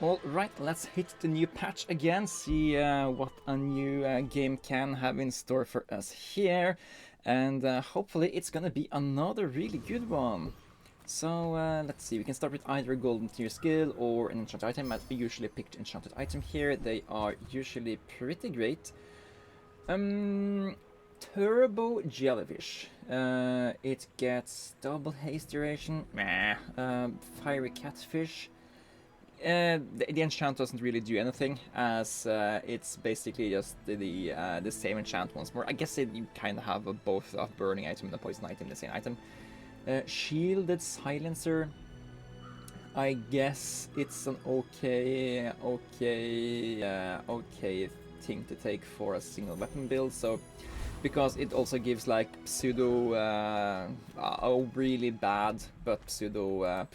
Alright, let's hit the new patch again, see what a new game can have in store for us here. And hopefully it's gonna be another really good one. So let's see, we can start with either a golden tier skill or an enchanted item. I usually picked enchanted item here, they are usually pretty great. Turbo Jellyfish. It gets double haste duration, fiery catfish. The enchant doesn't really do anything, as it's basically just the same enchant once more. I guess you kind of have both a burning item and a poison item in the same item. Shielded Silencer. I guess it's an okay thing to take for a single weapon build. So, because it also gives like pseudo, a really bad but pseudo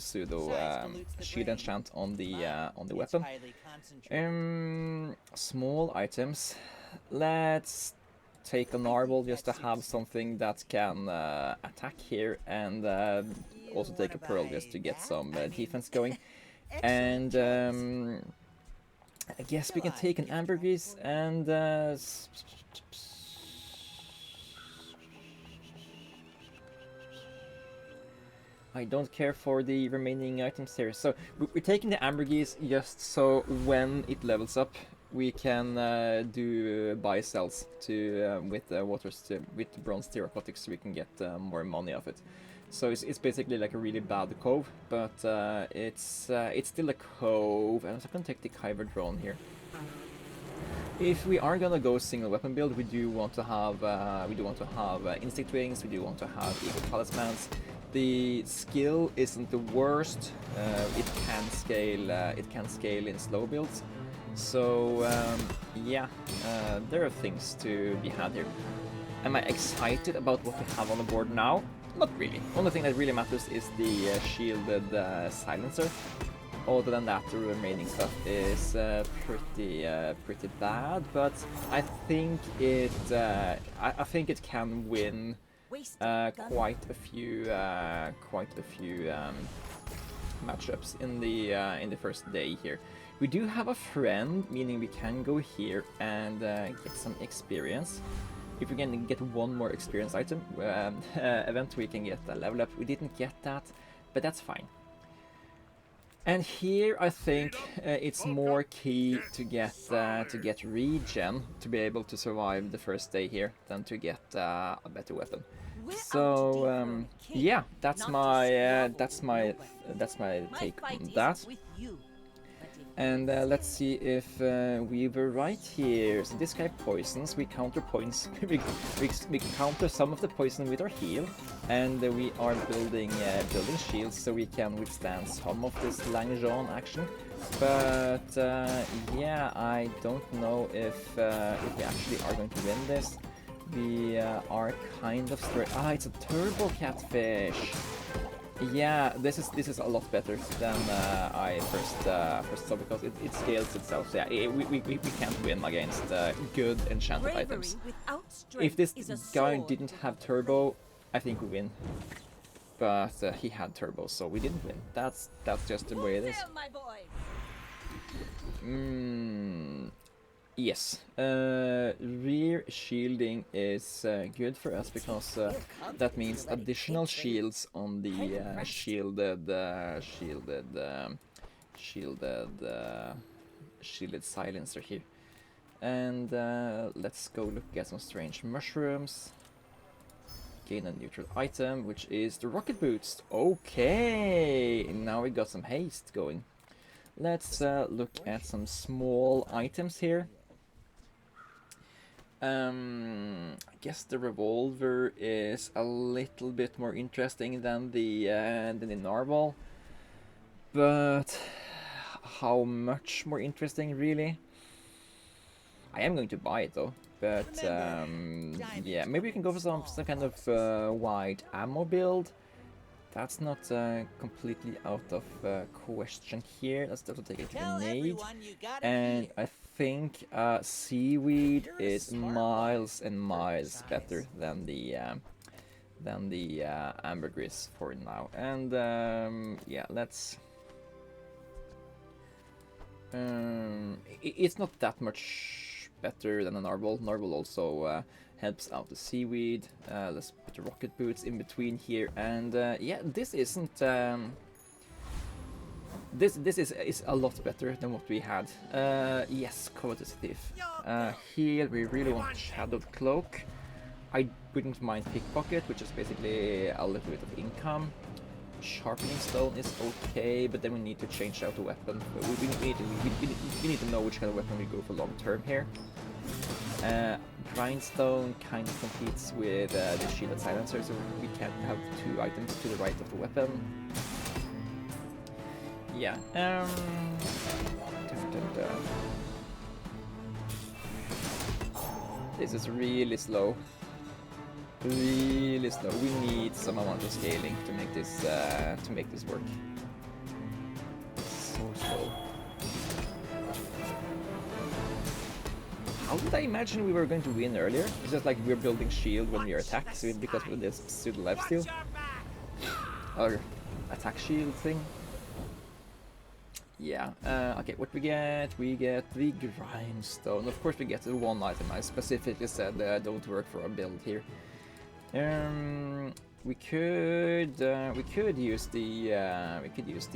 shield enchant on the weapon. Small items. Let's take a narwhal just to have something that can attack here, and also take a pearl just to get some defense going. And I guess we can take an ambergris and I don't care for the remaining items here. So we're taking the ambergris just so when it levels up, we can do buy cells to with with bronze terracotics, so we can get more money off it. So it's basically like a really bad cove, but it's still a cove. And I'm gonna take the Kyber drone here. If we are gonna go single weapon build, we do want to have instinct wings. We do want to have eagle talismans. The skill isn't the worst. It can scale. It can scale in slow builds. So yeah, there are things to be had here. Am I excited about what we have on the board now? Not really. Only thing that really matters is the shielded silencer. Other than that, the remaining stuff is pretty bad. But I think it can win quite a few matchups in the first day here. We do have a friend, meaning we can go here and get some experience. If we can get one more experience item event, we can get a level up. We didn't get that, but that's fine. And here I think it's more key to get regen to be able to survive the first day here than to get a better weapon. So yeah, that's my take on that. And let's see if we were right here. So this guy poisons, we counter points. we counter some of the poison with our heal, and we are building shields so we can withstand some of this Langjean action. But yeah, I don't know if we actually are going to win this. We are kind of straight. Ah, it's a turbo catfish. Yeah, this is a lot better than I first saw, because it scales itself. So yeah, we can't win against good enchanted items. If this guy didn't have turbo, I think we win. But he had turbo, so we didn't win. That's just the way it is. Yes, rear shielding is good for us, because that means additional shields on the shielded silencer here. And let's go look at some strange mushrooms. Gain a neutral item, which is the rocket boots. Okay, now we got some haste going. Let's look at some small items here. I guess the revolver is a little bit more interesting than the narwhal, but how much more interesting, really? I am going to buy it though, but yeah, maybe we can go for some kind of wide ammo build. That's not completely out of question here. Let's also take a grenade, and I think seaweed is miles and miles better than the ambergris for now. And yeah, let's It's not that much better than a narwhal. Narwhal also helps out the seaweed. Let's put the rocket boots in between here, and yeah, this isn't. This is a lot better than what we had. Yes, covetous thief. Here we really want shadowed cloak. I wouldn't mind pickpocket, which is basically a little bit of income. Sharpening stone is okay, but then we need to change out the weapon. We need to know which kind of weapon we go for long term here. Grindstone kind of competes with the shielded silencer, so we can't have two items to the right of the weapon. Yeah. This is really slow. Really slow. We need some amount of scaling to make this work. So slow. How did I imagine we were going to win earlier? It's just like we're building shield when we attack, so because of this pseudo lifesteal or attack shield thing. Yeah. Okay. What we get? We get the grindstone. Of course, we get the one item I specifically said don't work for a build here. We could use the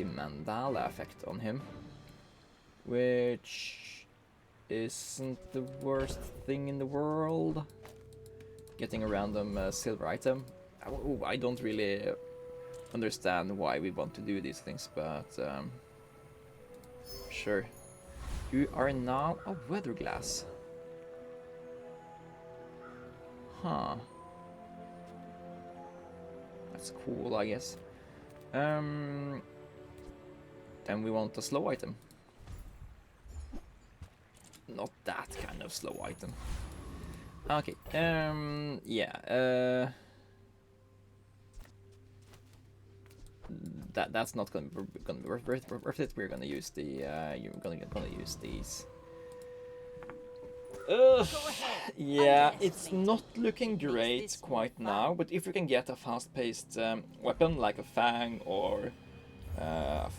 mandala effect on him, which isn't the worst thing in the world. Getting a random silver item. I don't really understand why we want to do these things, but sure. You are now a weather glass. Huh. That's cool, I guess. Then we want a slow item. Not that kind of slow item. Okay. Yeah. That's not gonna be worth it. We're gonna use the you're gonna use these. Yeah, it's not looking great quite now, but if we can get a fast-paced weapon like a fang or a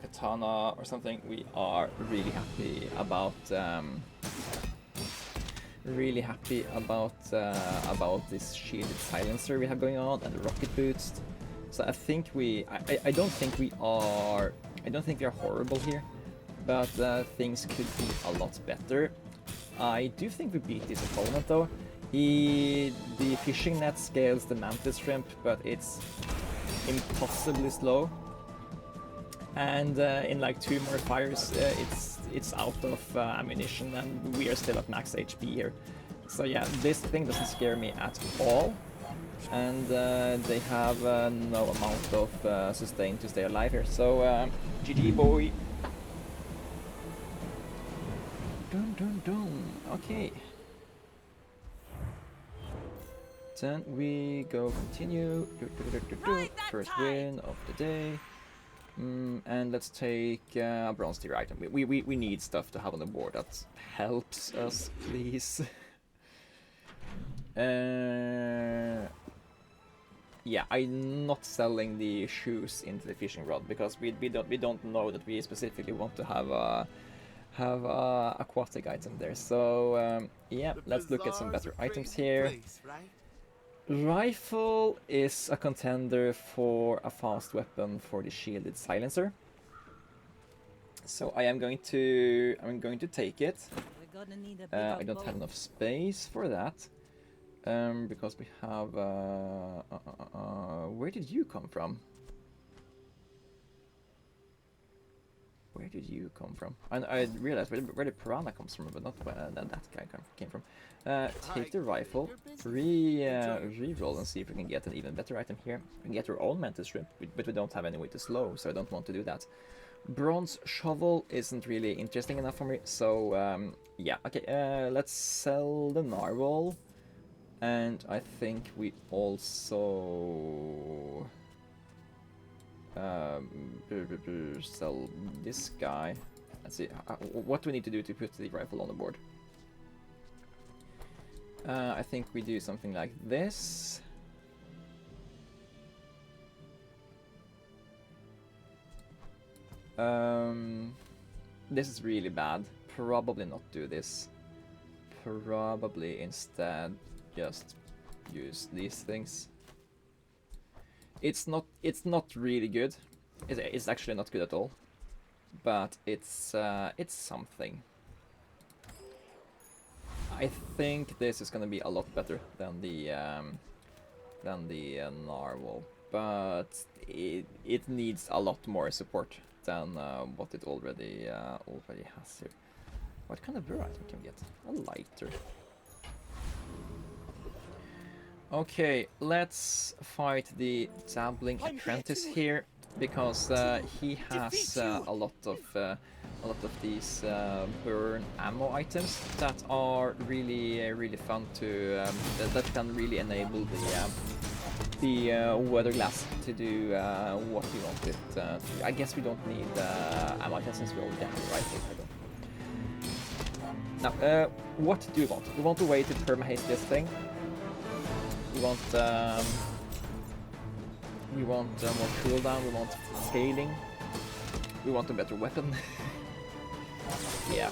katana or something, we are really happy about this shielded silencer we have going on and the rocket boots. So I think I don't think we are horrible here, but things could be a lot better. I do think we beat this opponent though. The fishing net scales the mantis shrimp, but it's impossibly slow. And in like 2 more fires, it's out of ammunition, and we are still at max HP here. So yeah, this thing doesn't scare me at all. And they have no amount of sustain to stay alive here. So GG boy. Dun dun dun. Okay. Then we go continue. First win of the day. And let's take a bronze tier item. We need stuff to have on the board that helps us, please. Yeah, I'm not selling the shoes into the fishing rod because we don't know that we specifically want to have a aquatic item there. So yeah, let's look at some better items here. Rifle is a contender for a fast weapon for the shielded silencer. So I'm going to take it. I don't have enough space for that. Because we have where did you come from? Where did you come from? I realized where the piranha comes from, but not where that guy came from. Take the rifle, re-roll and see if we can get an even better item here. We can get our own mantis shrimp, but we don't have any way to slow, so I don't want to do that. Bronze shovel isn't really interesting enough for me, so yeah, okay, let's sell the narwhal. And I think we also sell this guy. Let's see, what do we need to do to put the rifle on the board? I think we do something like this. This is really bad. Probably not do this. Probably instead just use these things. It's not really good. It's actually not good at all. But it's something. I think this is gonna be a lot better than the narwhal, but it needs a lot more support than what it already has here. What kind of burr item can we get? A lighter. Okay, let's fight the dabbling apprentice here, because he has a lot of these burn ammo items that are really fun to that can really enable the weather glass to do what we want it to. I guess we don't need ammo items since we already have the rifle. Now, what do we want? We want a way to perma-haste this thing. We want more cooldown, we want scaling, we want a better weapon. Yeah,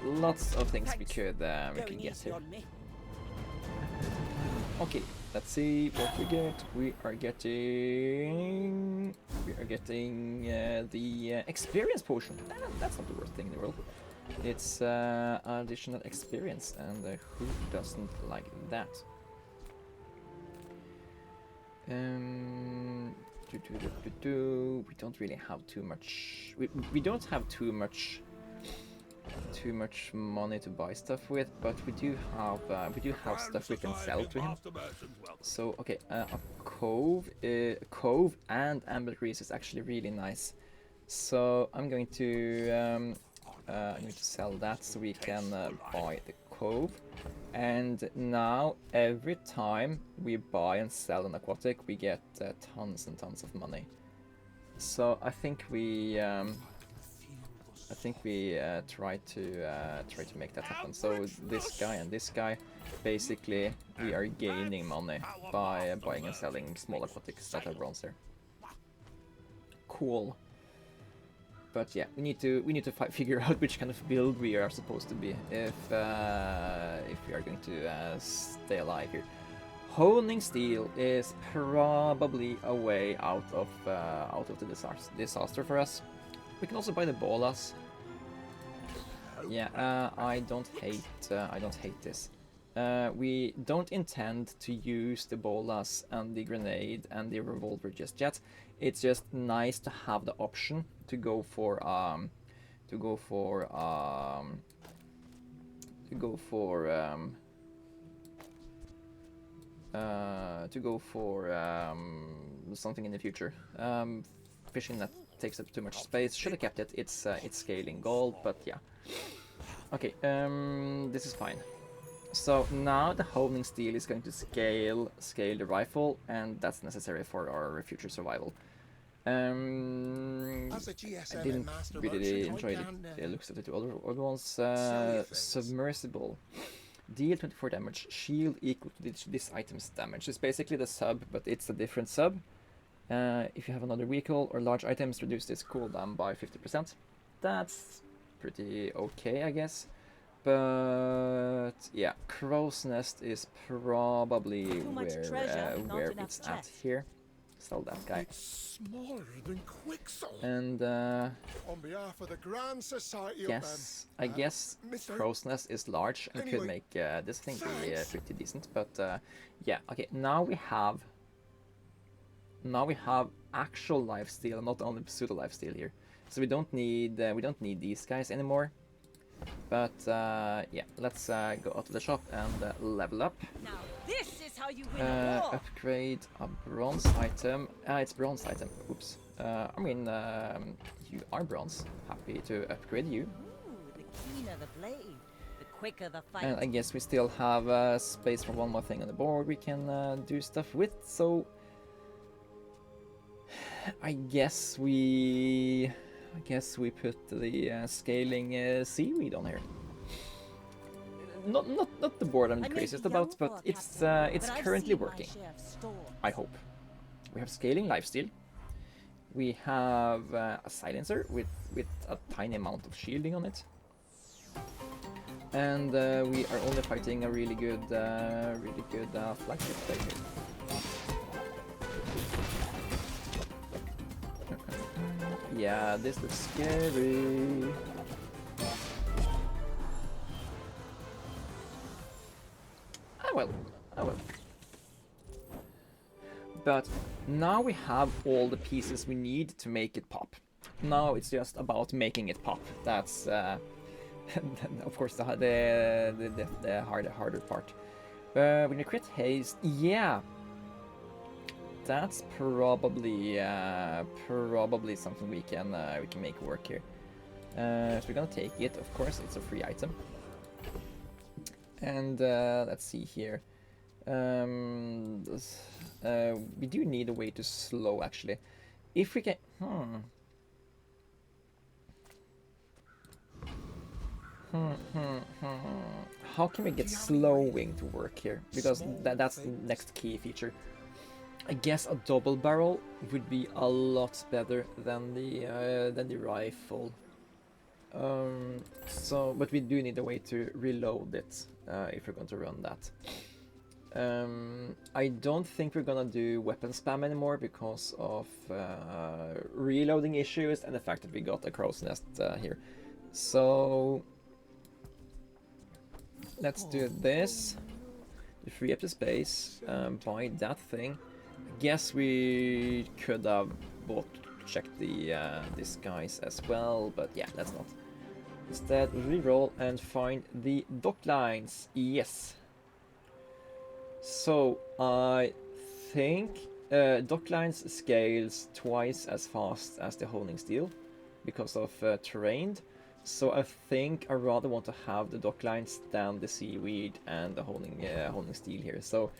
lots of things we could get here. Okay, let's see what we get. We are getting the experience potion. That's not the worst thing in the world. It's additional experience, and who doesn't like that? We don't really have too much. We don't have too much money to buy stuff with, but we do have stuff we can sell to him. So okay, a cove and ambergris is actually really nice. So I'm going to sell that so we can buy the cove. And now every time we buy and sell an aquatic, we get tons and tons of money. So I think we try to make that happen. So this guy and this guy, basically we are gaining money by buying and selling small aquatics that are bronze here. Cool. But yeah, we need to figure out which kind of build we are supposed to be if we are going to stay alive here. Honing steel is probably a way out of the disaster for us. We can also buy the bolas. Yeah, I don't hate this. We don't intend to use the bolas and the grenade and the revolver just yet. It's just nice to have the option to go for something in the future. Fishing that takes up too much space. Should have kept it. It's scaling gold, but yeah. Okay, this is fine. So now the honing steel is going to scale the rifle, and that's necessary for our future survival. I didn't really enjoy the looks of the two other ones. Submersible. Deal 24 damage. Shield equal to this item's damage. It's basically the sub, but it's a different sub. If you have another vehicle or large items, reduce this cooldown by 50%. That's pretty okay, I guess. But yeah, Crow's Nest is probably where it's at here. Sell that guy. It's smaller than Quicksilver. And on behalf of the Grand Society I guess Crow's Nest is large and could make this thing be pretty decent. But yeah, okay. Now we have actual lifesteal, not only pseudo lifesteal here. So we don't need these guys anymore. But yeah, let's go out of the shop and level up. Now this is how you win a war. Upgrade a bronze item. It's bronze item. Oops. I mean, you are bronze. Happy to upgrade you. Ooh, the keener the blade, the quicker the fight. And I guess we still have space for one more thing on the board we can do stuff with. So I guess we put the scaling seaweed on here. Not the board I'm the craziest about, but it's currently working. I hope. We have scaling lifesteal. We have a silencer with a tiny amount of shielding on it. And we are only fighting a really good flagship player here. Yeah, this looks scary. I will. But now we have all the pieces we need to make it pop. Now it's just about making it pop. That's of course the harder part. When you crit haste, yeah, that's probably something we can make work here. So we're gonna take it. Of course, it's a free item. And let's see here. We do need a way to slow, actually. If we can... How can we get slowing to work here? Because that's the next key feature. I guess a double barrel would be a lot better than the rifle. But we do need a way to reload it if we're going to run that. I don't think we're gonna do weapon spam anymore because of reloading issues and the fact that we got a crow's nest here. So let's do this to free up the space, buy that thing. I guess we could have checked the disguise as well, but yeah, let's not. Instead, reroll and find the dock lines. Yes. So I think dock lines scales twice as fast as the honing steel because of terrain. So I think I rather want to have the dock lines than the seaweed and the honing steel here. So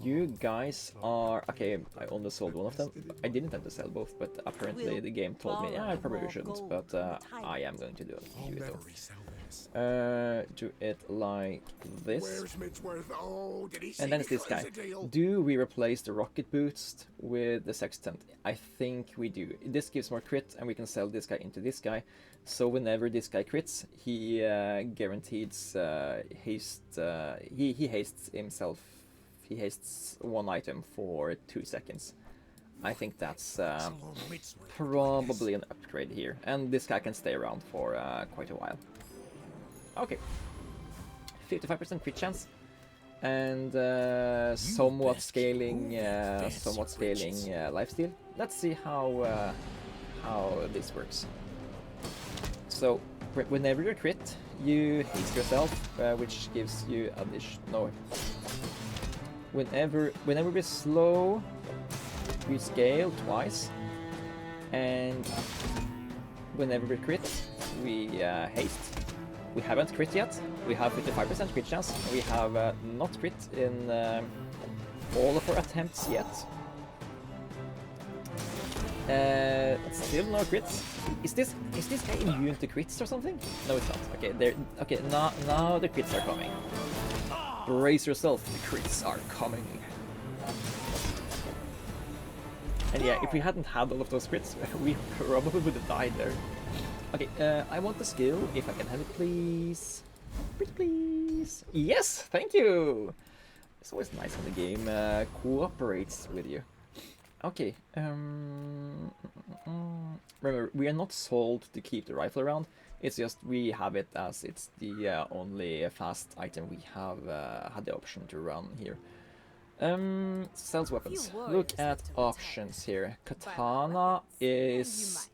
you guys are okay. I only sold one of them. I didn't have to sell both, but apparently the game told me, yeah, I probably shouldn't. But I am going to do it though. Do it like this. And then it's this guy. Do we replace the rocket boost with the sextant? I think we do. This gives more crit, and we can sell this guy into this guy. So whenever this guy crits, he guarantees haste. He hastes himself. He hastes one item for 2 seconds. I think that's probably an upgrade here, and this guy can stay around for quite a while. Okay, 55% crit chance, and somewhat scaling lifesteal. Let's see how this works. So whenever you crit, you haste yourself, which gives you additional. Whenever we slow, we scale twice, and whenever we crit, we haste. We haven't crit yet. We have 55% crit chance. We have not crit in all of our attempts yet. Still no crits. Is this guy immune to crits or something? No, it's not. Okay, okay, now the crits are coming. Brace yourself, the crits are coming. And yeah, if we hadn't had all of those crits, we probably would have died there. Okay, I want the skill, if I can have it, please. Pretty please. Yes, thank you! It's always nice when the game cooperates with you. Okay, remember, we are not sold to keep the rifle around. It's just we have it as it's the only fast item we have had the option to run here. Sells weapons. Look at options here. Katana is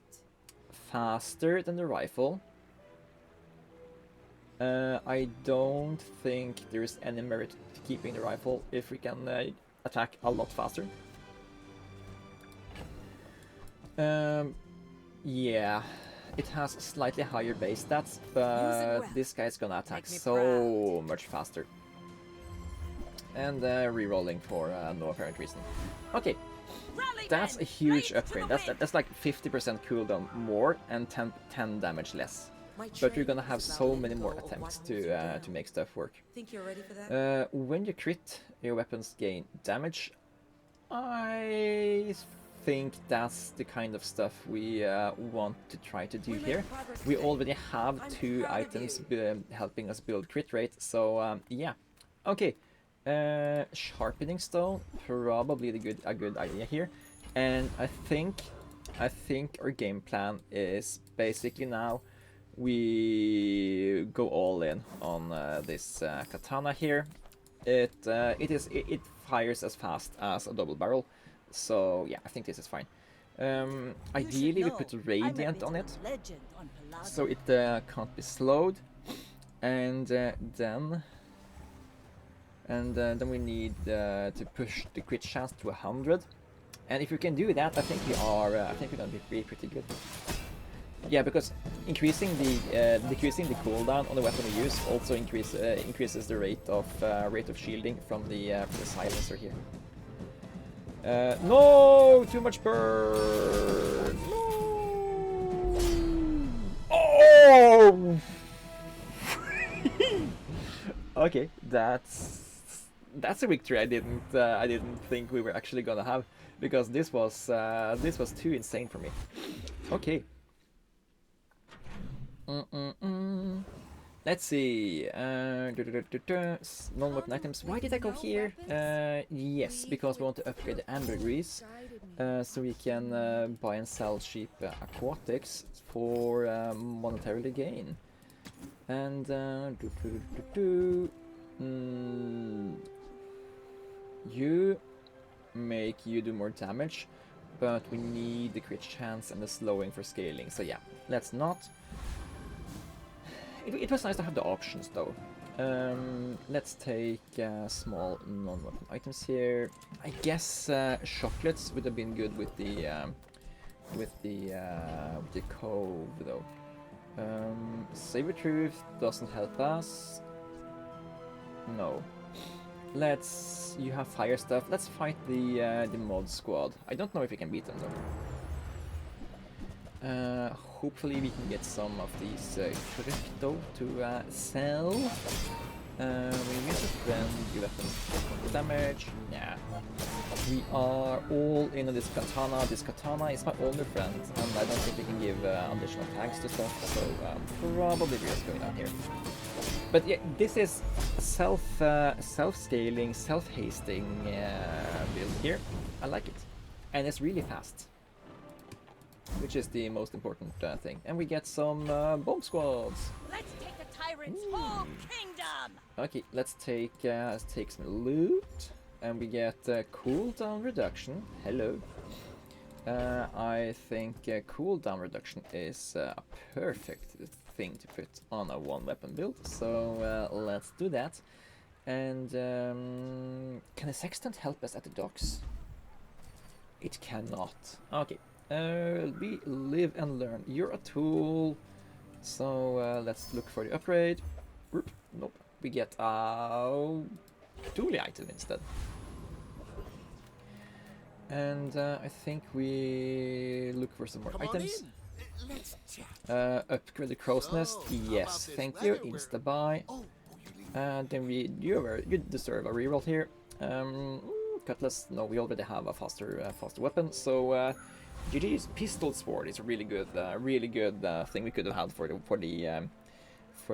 faster than the rifle. I don't think there's any merit to keeping the rifle if we can attack a lot faster. Yeah, it has slightly higher base stats, but this guy's gonna attack so much faster. And re-rolling for no apparent reason. Okay, that's a huge upgrade. That's like 50% cooldown more and 10 damage less. But you're gonna have so many more attempts to make stuff work. Think you're ready for that? When you crit, your weapons gain damage. I think that's the kind of stuff we want to try to do here. We already have 2 items helping us build crit rate, so yeah. Okay, sharpening stone, probably a good idea here. And I think our game plan is basically now we go all in on this katana here. It fires as fast as a double barrel, so yeah, I think this is fine. Ideally, we put radiant on it, so it can't be slowed, and then we need to push the crit chance to 100. And if we can do that, I think we're gonna be pretty good. Yeah, because decreasing the cooldown on the weapon we use also increases the rate of shielding from the silencer here. No, too much burn. No. Oh. Okay, that's a victory I didn't think we were actually gonna have, because this was too insane for me. Okay. Let's see. Non-weapon items. Why did I go here? Yes, because we want to upgrade the ambergris, so we can buy and sell cheap aquatics for monetarily gain. And you do more damage, but we need the crit chance and the slowing for scaling. So yeah, let's not. It was nice to have the options though. Let's take small non-weapon items here. I guess chocolates would have been good with the cove though. Saber Truth doesn't help us. No. You have fire stuff. Let's fight the mod squad. I don't know if we can beat them though. Hopefully we can get some of these crypto to sell. We use a friend, give weapon damage. Yeah. We are all in on this katana. This katana is my older friend, and I don't think we can give additional tags to stuff, so probably we're just going down here. But yeah, this is self-scaling, self-hasting build here. I like it. And it's really fast, which is the most important thing. And we get some bomb squads. Let's take the tyrant's whole kingdom. Okay, let's take some loot, and we get cooldown reduction. Hello. I think cooldown reduction is a perfect thing to put on a one-weapon build. So let's do that. And can a sextant help us at the docks? It cannot. Okay. We live and learn. You're a tool. So let's look for the upgrade. Nope. We get a toolie item instead. And I think we look for some more items. Upgrade the crow's nest. Yes, thank you. Insta buy. Then you deserve a reroll here. Cutlass. No, we already have a faster weapon. So GG's pistol sword is a really good thing we could have had for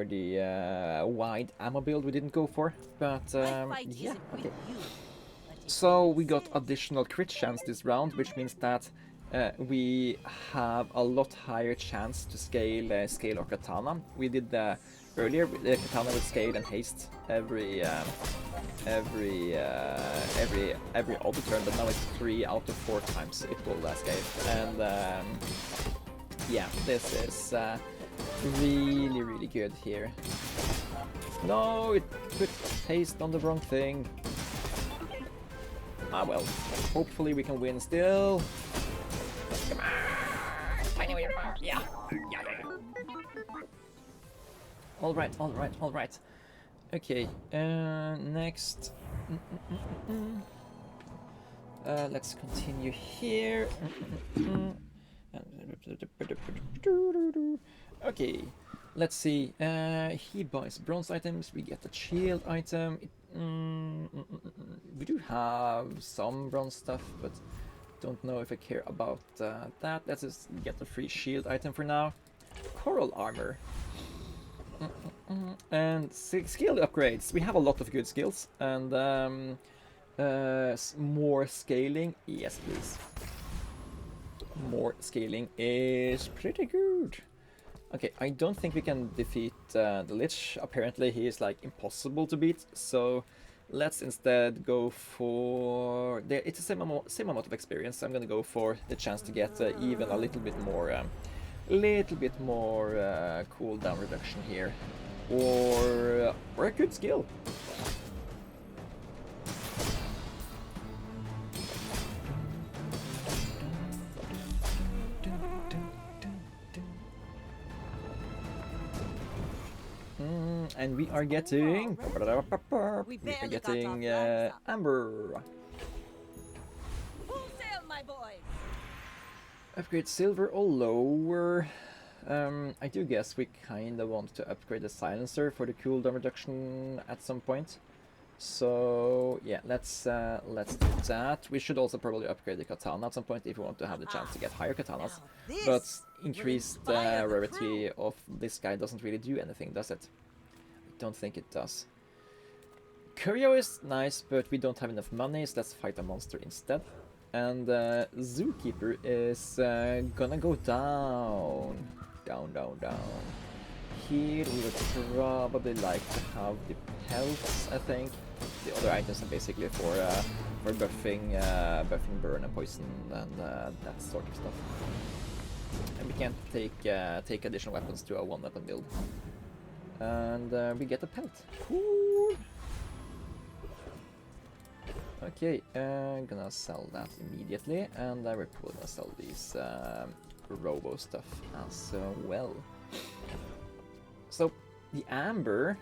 the wide ammo build we didn't go for. But yeah, okay. So we got additional crit chance this round, which means that we have a lot higher chance to scale our katana. We did earlier the katana would scale and haste every other turn, but now it's 3 out of 4 times it will scale. And yeah, this is really good here. No, it put haste on the wrong thing. Ah well, hopefully we can win still. Come on! Tiny with your power. Yeah. Alright. Okay, next. Let's continue here. Okay, let's see. He buys bronze items, we get a shield item. We do have some bronze stuff, but Don't know if I care about that. Let's just get the free shield item for now. Coral armor. And skill upgrades. We have a lot of good skills. And more scaling. Yes, please. More scaling is pretty good. Okay, I don't think we can defeat the Lich. Apparently he is like impossible to beat. So let's instead go for... It's the same amount of experience. I'm gonna go for the chance to get even a little bit more cooldown reduction here, or a good skill. And we are getting Amber. Full sail, my boys. Upgrade silver or lower. I do guess we kind of want to upgrade the silencer for the cooldown reduction at some point. So yeah, let's do that. We should also probably upgrade the katana at some point if we want to have the chance to get higher katanas. But increased rarity of this guy doesn't really do anything, does it? I don't think it does. Curio is nice, but we don't have enough money, so let's fight a monster instead. And Zookeeper is gonna go down. Down. Here we would probably like to have the pelts, I think. The other items are basically for buffing burn and poison and that sort of stuff. And we can't take additional weapons to a one-weapon build. And we get a pelt. Cool. Okay, gonna sell that immediately, and we're probably gonna sell these robo stuff as well. So the amber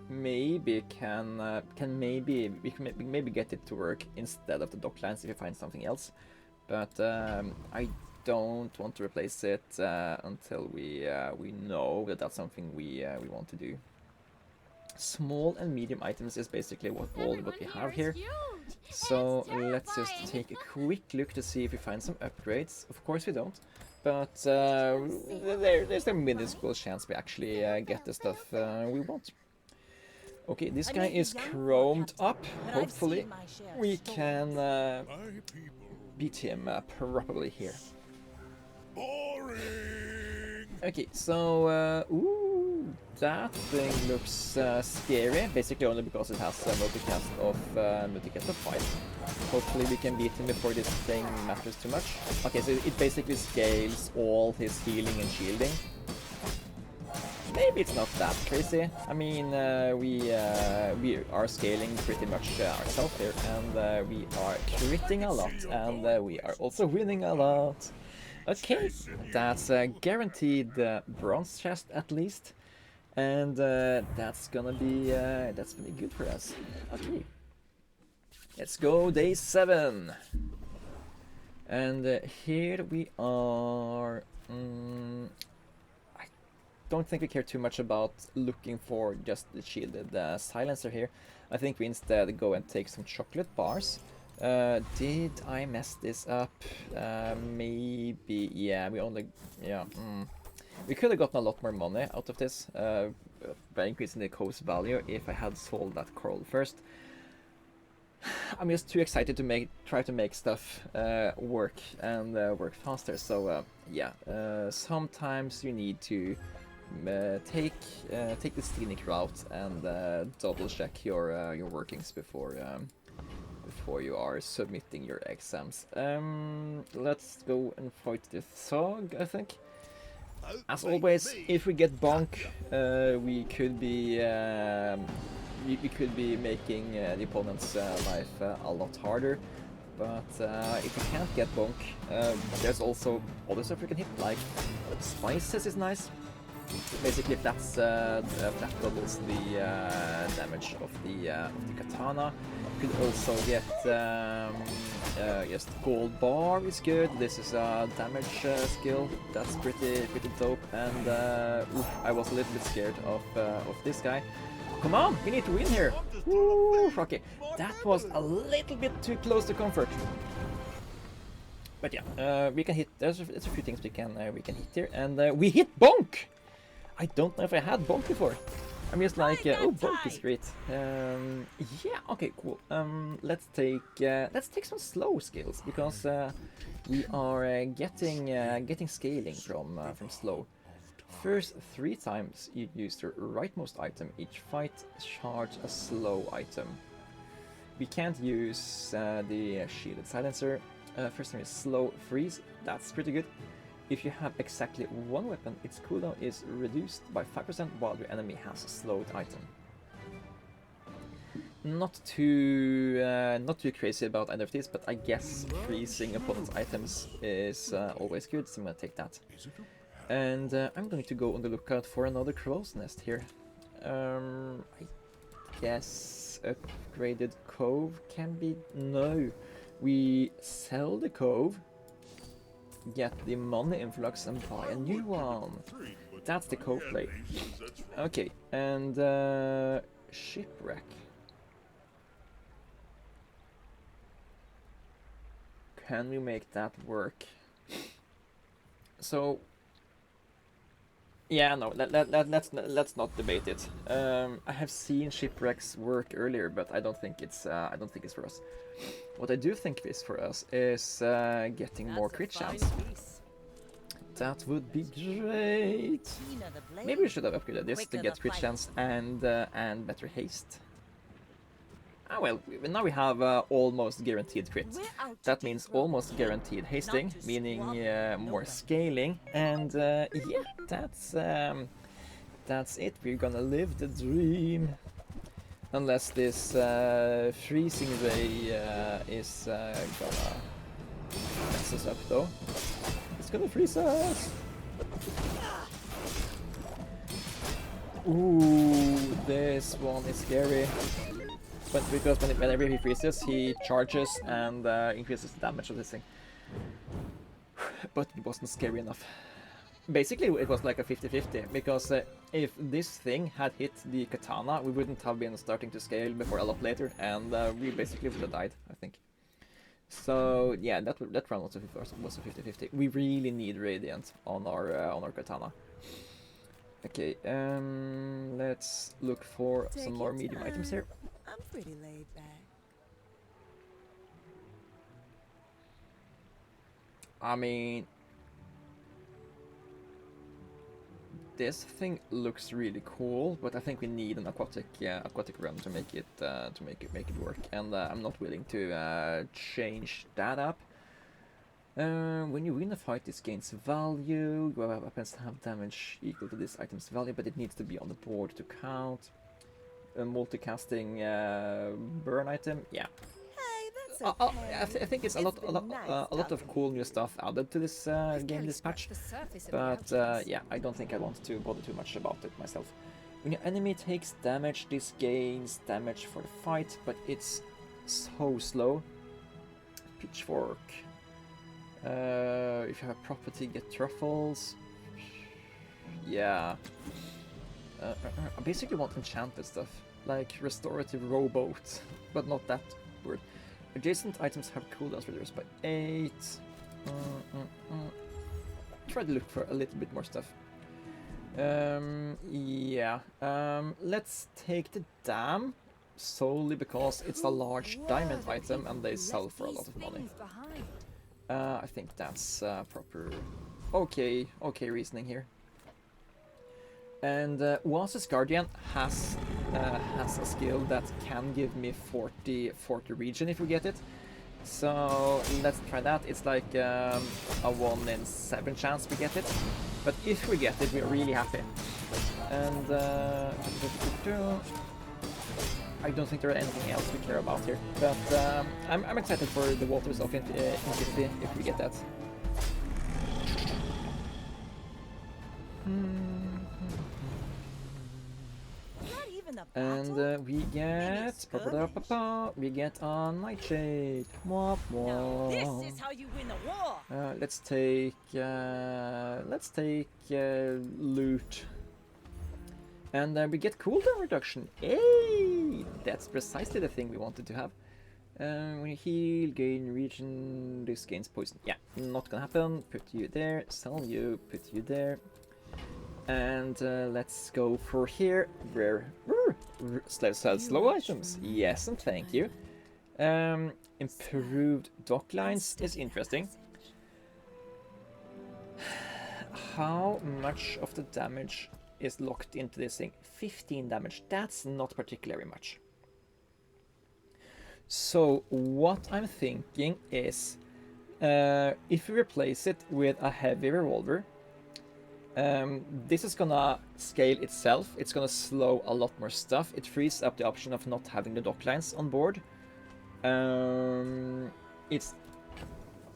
maybe we can maybe get it to work instead of the docklines if we find something else, but I don't want to replace it until we know that that's something we want to do. Small and medium items is basically what we have here. So let's just take a quick look to see if we find some upgrades. Of course we don't, but there's a minuscule chance we actually get the stuff we want. Okay, this guy is chromed up. Hopefully we can beat him properly here. Boring. Okay, so ooh, that thing looks scary, basically only because it has multicast of 5. Hopefully we can beat him before this thing matters too much. Okay, so it basically scales all his healing and shielding. Maybe it's not that crazy. I mean, we are scaling pretty much ourselves here, and we are critting a lot, and we are also winning a lot. Okay, that's guaranteed bronze chest at least, and that's gonna be good for us. Okay, let's go day 7, and here we are. I don't think we care too much about looking for just the shielded silencer here. I think we instead go and take some chocolate bars. Did I mess this up? Maybe, yeah, we could have gotten a lot more money out of this by increasing the coast value if I had sold that coral first. I'm just too excited to try to make stuff work and work faster, so yeah, sometimes you need to take the scenic route and double check your workings before you are submitting your exams. Let's go and fight the Thug, I think. As always, if we get bonk, we could be making the opponent's life a lot harder. But if we can't get bonk, there's also other stuff we can hit, like spices is nice. Basically, that doubles the damage of the katana. You could also get just gold bar is good. This is a damage skill. That's pretty dope. And oof, I was a little bit scared of this guy. Come on, we need to win here. Woo, okay, that was a little bit too close to comfort. But yeah, we can hit. There's a few things we can hit here, and we hit bonk. I don't know if I had bonk before. I'm just like, oh, bonk is great. Yeah, okay, cool. Let's take some slow skills because we are getting scaling from slow. First 3 times you use the rightmost item each fight, charge a slow item. We can't use the shielded silencer. First time is slow freeze, that's pretty good. If you have exactly 1 weapon, its cooldown is reduced by 5% while your enemy has a slowed item. Not too crazy about either of these, but I guess freezing opponent's items is always good, so I'm gonna take that. And I'm going to go on the lookout for another crow's nest here. I guess upgraded cove can be... No. We sell the cove, get the money influx and buy a new one. That's the cove play. Okay, and shipwreck. Can we make that work? So... Yeah, no, let's not debate it. I have seen shipwrecks work earlier, but I don't think it's for us. What I do think is for us is getting more crit chance. That would be great. Maybe we should have upgraded this to get crit chance and better haste. Ah well, now we have almost guaranteed crit. That means almost guaranteed hasting, meaning more scaling, and yeah, that's it. We're gonna live the dream. Unless this freezing ray is gonna mess us up, though. It's gonna freeze us. Ooh, this one is scary. But because whenever he freezes, he charges and increases the damage of this thing. But it wasn't scary enough. Basically, it was like a 50-50, because if this thing had hit the katana, we wouldn't have been starting to scale before a lot later, and we basically would have died, I think. So yeah, that round was a 50-50. We really need Radiant on our katana. Okay, let's look for some more medium items here. I'm pretty laid back. I mean, this thing looks really cool, but I think we need an aquatic run to make it work, and I'm not willing to change that up. When you win a fight, this gains value. Your weapons have damage equal to this item's value, but it needs to be on the board to count. A multicasting burn item, yeah. Hey, that's okay. I think it's a lot of cool new stuff added to this game, this patch. But yeah, I don't think I want to bother too much about it myself. When your enemy takes damage, this gains damage for the fight, but it's so slow. Pitchfork. If you have property, get truffles. Yeah. I basically want enchanted stuff, like restorative rowboat, but not that word. Adjacent items have cooldowns reduced by 8. Try to look for a little bit more stuff. Yeah. Let's take the dam, solely because it's a large diamond item and they sell for a lot of money. I think that's proper. Okay reasoning here. And Oasis Guardian has a skill that can give me 40 regen if we get it. So let's try that. It's like a 1 in 7 chance we get it. But if we get it, we're really happy. And I don't think there are anything else we care about here. But I'm excited for the Waters of Infinity if we get that. And we get a nightshade. Mwah, mwah. This is how you win a war. Let's take loot. And we get cooldown reduction. Hey, that's precisely the thing we wanted to have. When you heal, gain region, this gains poison. Yeah, not gonna happen. Put you there, sell you, put you there. And let's go for here, where slow items. Yes, and thank you. Improved dock lines is interesting. How much of the damage is locked into this thing? 15 damage. That's not particularly much. So what I'm thinking is, if we replace it with a heavy revolver, this is gonna scale itself. It's gonna slow a lot more stuff. It frees up the option of not having the dock lines on board. It's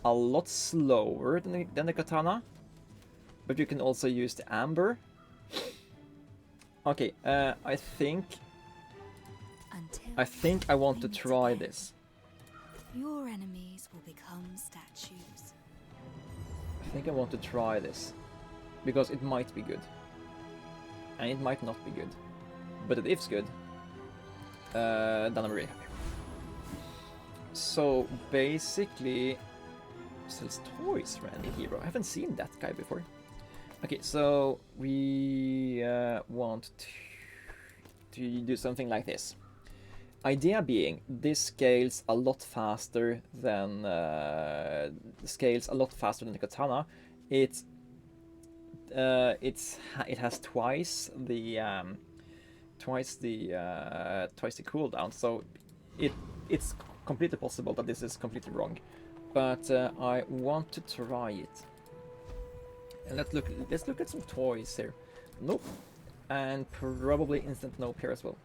a lot slower than the katana, but you can also use the amber. Okay, I think I want to try this. Your enemies will become statues. I think I want to try this, because it might be good, and it might not be good, but if it's good, then I'm really happy. So basically, sells toys for any hero. I haven't seen that guy before. Okay, so we want to do something like this. Idea being, this scales a lot faster than the katana. It has twice the cooldown, so it's completely possible that this is completely wrong, but I want to try it. And let's look at some toys here. Nope, and probably instant nope here as well.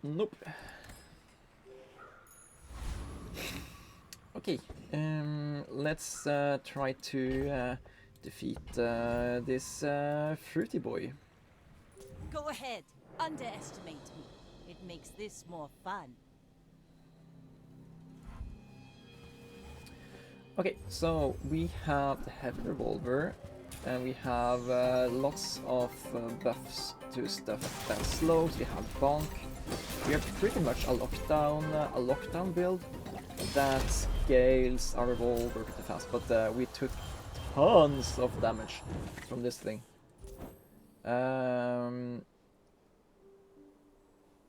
Nope. Okay, let's try to defeat this fruity boy. Go ahead. Underestimate me. It makes this more fun. Okay, so we have the heavy revolver, and we have lots of buffs to stuff that slows. We have bonk. We have pretty much a lockdown build that scales our revolver pretty fast, but we took tons of damage from this thing.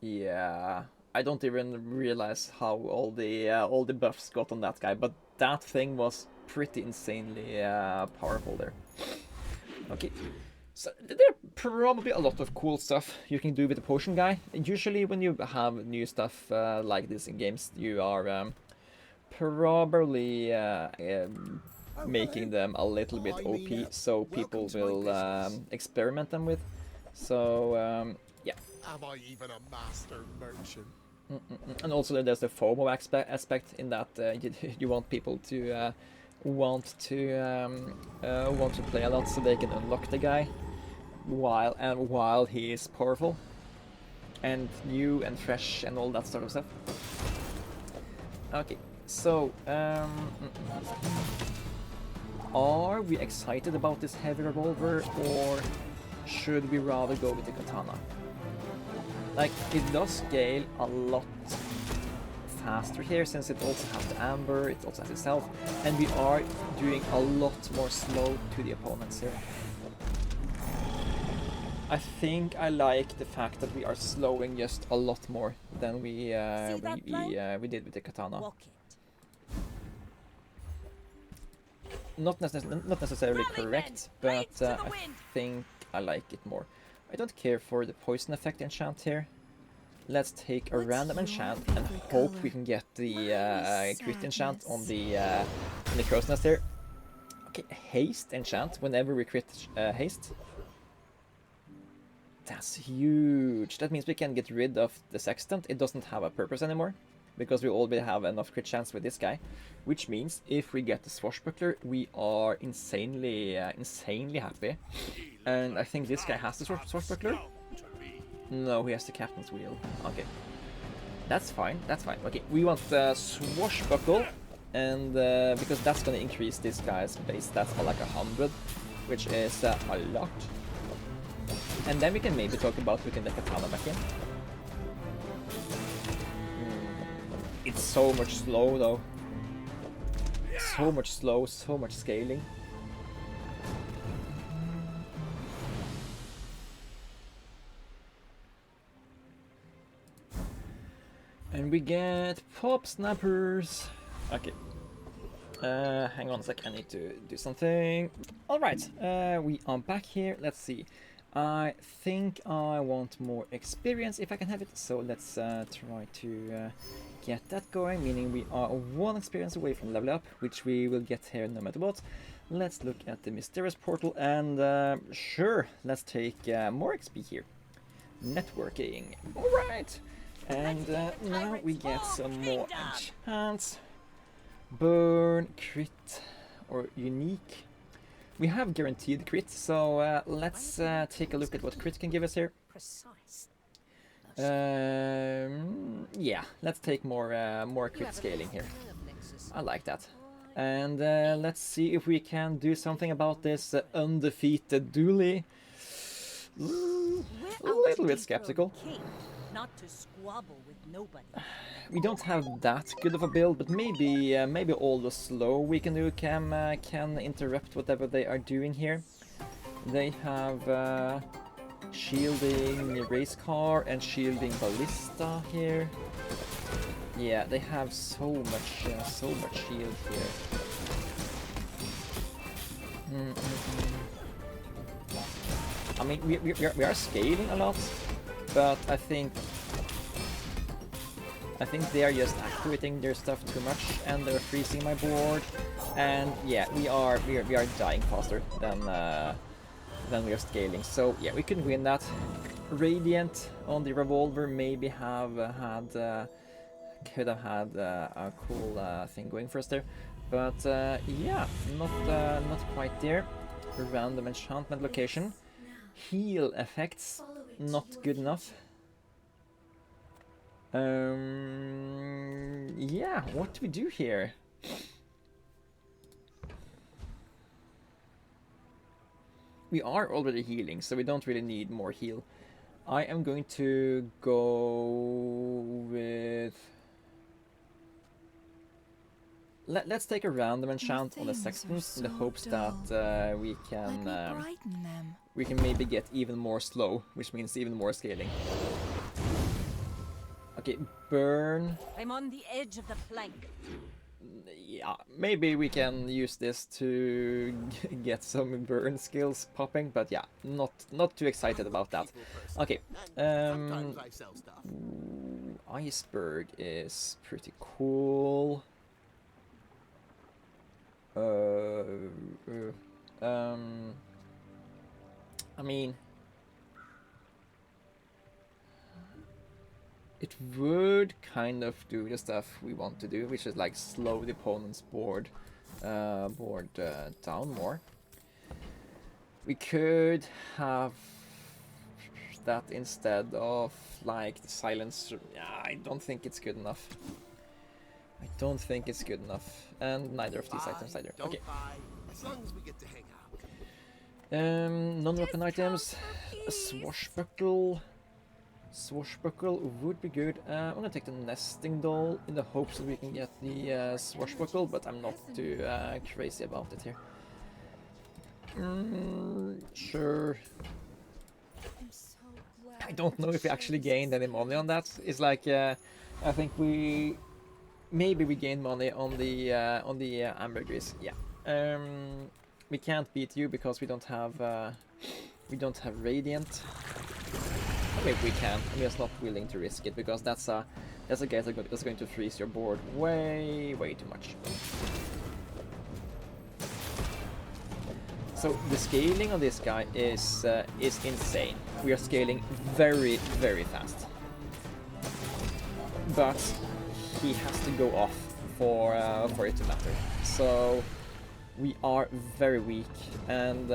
Yeah, I don't even realize how all the buffs got on that guy, but that thing was pretty insanely powerful there. Okay, so there are probably a lot of cool stuff you can do with the potion guy. Usually when you have new stuff like this in games, you are probably making them a little bit OP, so people will experiment them with. So yeah. Am I even a master merchant? And also there's the FOMO aspect in that you want people to want to play a lot so they can unlock the guy while he is powerful and new and fresh and all that sort of stuff. Okay, so are we excited about this heavy revolver, or should we rather go with the katana? Like, it does scale a lot faster here, since it also has the amber, it also has itself, and we are doing a lot more slow to the opponents here. I think I like the fact that we are slowing just a lot more than we did with the katana. Walk it. Not necessarily correct, but I think I like it more. I don't care for the poison effect enchant here. Let's take a random enchant and hope we can get the crit enchant on the crow's nest here. Okay, haste enchant whenever we crit haste. That's huge. That means we can get rid of the sextant. It doesn't have a purpose anymore, because we already have enough crit chance with this guy. Which means if we get the swashbuckler, we are insanely happy. And I think this guy has the swashbuckler. No, he has the captain's wheel. Okay, that's fine. That's fine. Okay, we want the swashbuckle, and because that's gonna increase this guy's base stats by like 100, which is a lot. And then we can maybe talk about putting the katana back in. It's so much slow though. So much slow, so much scaling. And we get pop snappers. Okay. Hang on a sec, I need to do something. Alright, we are back here. Let's see. I think I want more experience if I can have it. So let's try to get that going, meaning we are 1 experience away from level up, which we will get here no matter what. Let's look at the mysterious portal and sure, let's take more XP here. Networking. Alright. And now we get some more enchants. Burn, crit, or unique. We have guaranteed crit, so let's take a look at what crit can give us here. Precise. Yeah, let's take more crit scaling here. I like that. And let's see if we can do something about this undefeated dually. A little bit skeptical. Not to squabble with nobody. We don't have that good of a build, but maybe all the slow we can do can interrupt whatever they are doing here. They have shielding race car and shielding ballista here. Yeah, they have so much shield here. I mean, we are scaling a lot, but I think they are just activating their stuff too much, and they're freezing my board. And yeah, we are dying faster than we are scaling. So yeah, we could win that. Radiant on the Revolver maybe could have had a cool thing going for us there, but yeah, not quite there. Random enchantment location. Heal effects, not good enough. Yeah, what do we do here? We are already healing, so we don't really need more heal. I am going to go with... Let's take a random enchant on the Sextons in the hopes that we can maybe get even more slow, which means even more scaling. Okay, burn. I'm on the edge of the plank. Yeah, maybe we can use this to get some burn skills popping, but yeah, not too excited about that. Okay, iceberg is pretty cool. I mean, it would kind of do the stuff we want to do, which is like slow the opponent's board down more. We could have that instead of like the silence. I don't think it's good enough. I don't think it's good enough, and neither of these items either. Okay. As long as we get to hang out. Non-weapon items. A swashbuckle. Swashbuckle would be good. I'm gonna take the nesting doll in the hopes that we can get the swashbuckle, but I'm not too crazy about it here. Sure. I don't know if we actually gained any money on that. It's like I think maybe we gained money on the ambergris. Yeah. We can't beat you because we don't have radiant. Maybe we can. I'm just not willing to risk it because that's a guy that's going to freeze your board way too much. So the scaling on this guy is insane. We are scaling very fast, but he has to go off for it to matter. So we are very weak, and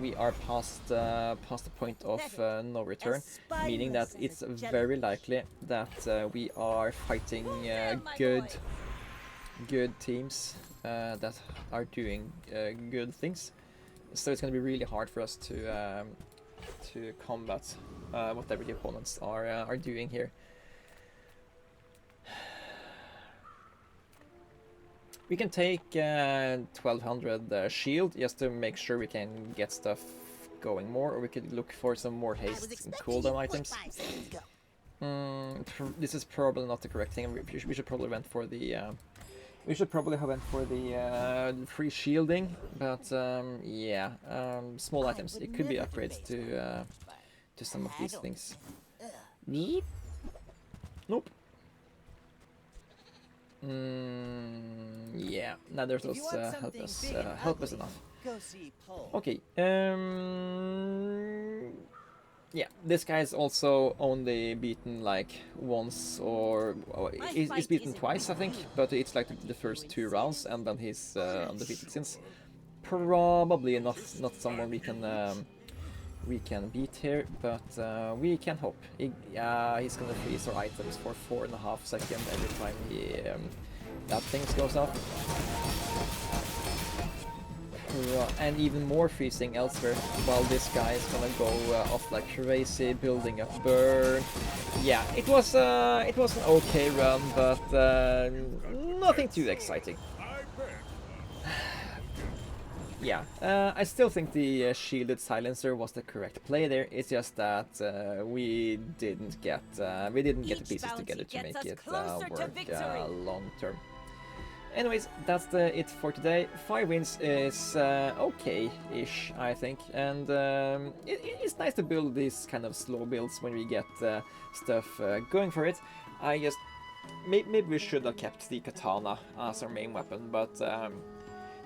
we are past the point of no return, meaning that it's very likely that we are fighting good teams that are doing good things. So it's going to be really hard for us to combat whatever the opponents are doing here. We can take 1200 shield just to make sure we can get stuff going more, or we could look for some more haste and cooldown items. This is probably not the correct thing. We should probably went for the we should probably have went for the free shielding, but yeah, small items. It could be upgrades to some of these things. Nope. Yeah, neither of those help us enough. Go see Paul. Okay. Yeah, this guy's also only beaten like once, or he's beaten twice, I think, but it's like the first 2 rounds, and then he's undefeated since. Probably not someone we can beat here, but we can hope. He's gonna freeze our items for 4.5 seconds every time that thing goes off. And even more freezing elsewhere, while this guy is gonna go off like crazy, building up burn. Yeah, it was an okay run, but nothing too exciting. Yeah, I still think the shielded silencer was the correct play there. It's just that we didn't get the pieces together to make it work long term. Anyways, that's it for today. 5 wins is okay-ish, I think, and it's nice to build these kind of slow builds when we get stuff going for it. I just maybe we should have kept the katana as our main weapon, but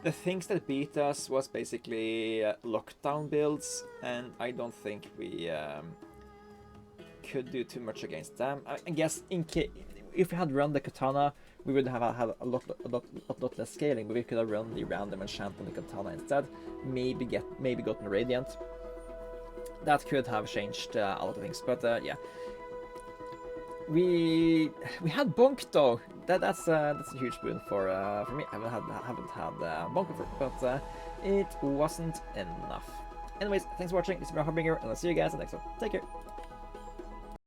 the things that beat us was basically lockdown builds, and I don't think we could do too much against them. I guess if we had run the katana, we would have had a lot less scaling, but we could have run the random enchant on the katana instead. Maybe gotten radiant. That could have changed a lot of things, but yeah. We had bonk though. That's a huge boon for me. I haven't had bonk before, but it wasn't enough. Anyways, thanks for watching. This is Harbinger, and I'll see you guys in the next one. Take care.